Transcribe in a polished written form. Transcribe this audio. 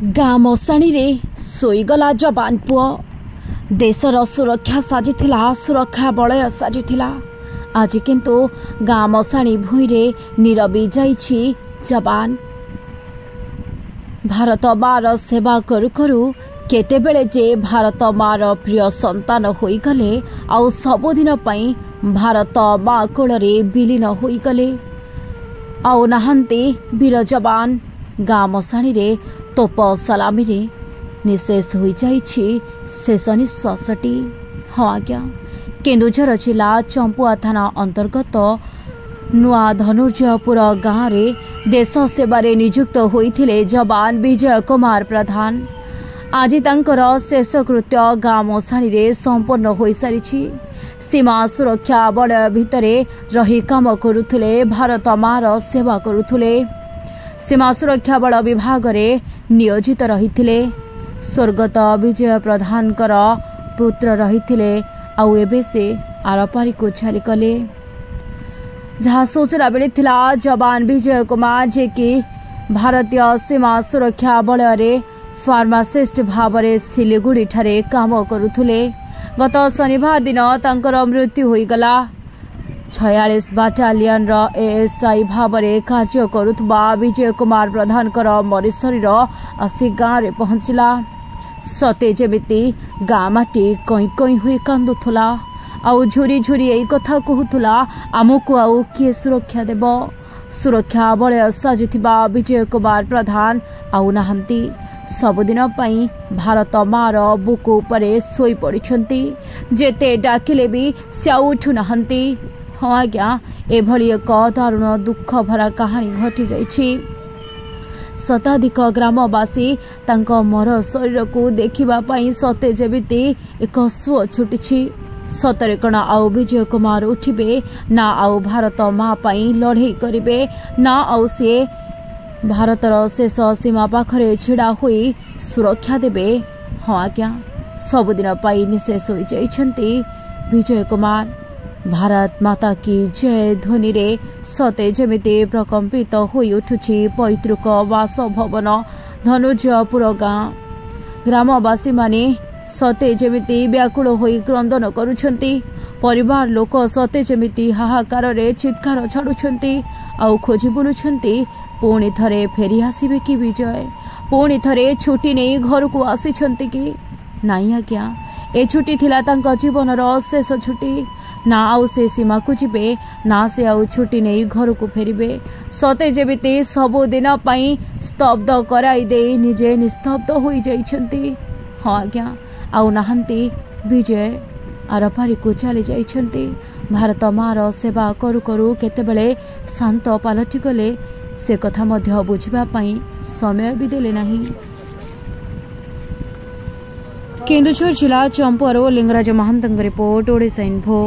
गाँ मशाणी रे शोईगला जवान पुओ देशर सुरक्षा साजिथिला सुरक्षा बलय साजिथिला। आज किंतु गाँ मशाणी भूई रे नीरवी जाइछि जवान। भारत मार सेवा करू करू केतेबेले जे भारत मार प्रिय संतान होईगले आउ सबुदिन पई भारत माँ कोଳରେ विलीन होईगले। आउ नाहांती वीर जवान गाँ मशाणी रे तोप सलामी रे निशेष हो जाइछि शेष निश्वासटी। हाँ आज्ञा, केन्दुझर जिला चंपुआ थाना अंतर्गत नुआ धनुर्जयपुर गाँव रे देश सेवारे नियुक्त होइथिले जवान विजय कुमार प्रधान। आज तांकर शेषकृत्य गाँ मशाणी रे संपन्न हो सारिछि। सीमा सुरक्षा बलय भितरे रही काम करुथुले, भारत मार सेवा करुथुले। सीमा सुरक्षा बल विभाग रे नियोजित रहिथिले। स्वर्गत विजय प्रधानकर पुत्र रहिथिले आउ एबे से आरपारी को छाली कले। जहाँ सूचना मिलिथिला जवान विजय कुमार जे कि भारतीय सीमा सुरक्षा बलय रे फार्मासिस्ट भावरे सिलीगुड़ी ठारे काम करुथुले। गत शनिवार दिन तांकर मृत्यु होईगला। 46 बाटालियन एएसआई भावरे कार्य करुथबा विजय कुमार प्रधानकर मरी शरीर आसी गाँव रे पहुंचला। सते जेमिति गाँ माटी कई कई हुई कांदुथुला आउ झुरी झुरी एई कथा कहूथुला, आमको आउ किए सुरक्षा देब। सुरक्षा बलय साजिथिबा विजय कुमार प्रधान आउ नाहांती। सबुदिन पई भारत मार बुकु उपरे सोई पड़िछंती। जेते डाकिले भी से उठु नाहांती। हाँ आज्ञा, एभली एक दारुण दुख भरा कहानी घटी जाइछि। शताधिक ग्रामवासी तांको मर शरीर को देखिबा पई सते जेमिति एक सुଅ छुटिछि। सतरे कण आउ विजय कुमार उठिबे ना, आउ भारत माँ पई लड़ाई करिबे ना, आउ से भारतर शेष सीमा पाखरे छिड़ा हुई सुरक्षा देबे। हाँ आज्ञा, सबुदिन पई निशेष हो जाइछंती विजय कुमार। भारत माता की जय ध्वनि रे सते जेमिति प्रकम्पित होई उठुछि पैतृक बासभवन धनुर्जयपुर गाँ। ग्रामवासी माने सते जेमिति व्याकुल होई क्रंदन करुछंती। परिवार लोक सते जेमिति हाहाकार रे चित्कार छाड़ुछंती आउ खोजी बुलुछंती पुणी थरे फेरी आसिबे कि विजय, पुणी थरे छुट्टी नहीं घर को आसिछंती कि नाई आज्ञा। ए छुट्टी थिला तांका जीवनर शेष छुट्टी। ना आउ से सीमा को जीवे ना से आउ छुट्टी नहीं घर को फेरिबे। सते जेमिति सबुदिन पई स्तब्ध कराई दे निजे निस्तब्ध होई जाइछंती। हाँ आज्ञा, आउ नाहांती विजय आरपारी को चली जाइछंती। भारत मार सेवा करू करू केतेबेले शांत पालटि गले से कथा मध्य बुझिबा पई समय भी देले नाही। केन्दुझर जिला चंपुआर लिंगराज महांतंग रिपोर्ट ओडिशा इन्फो।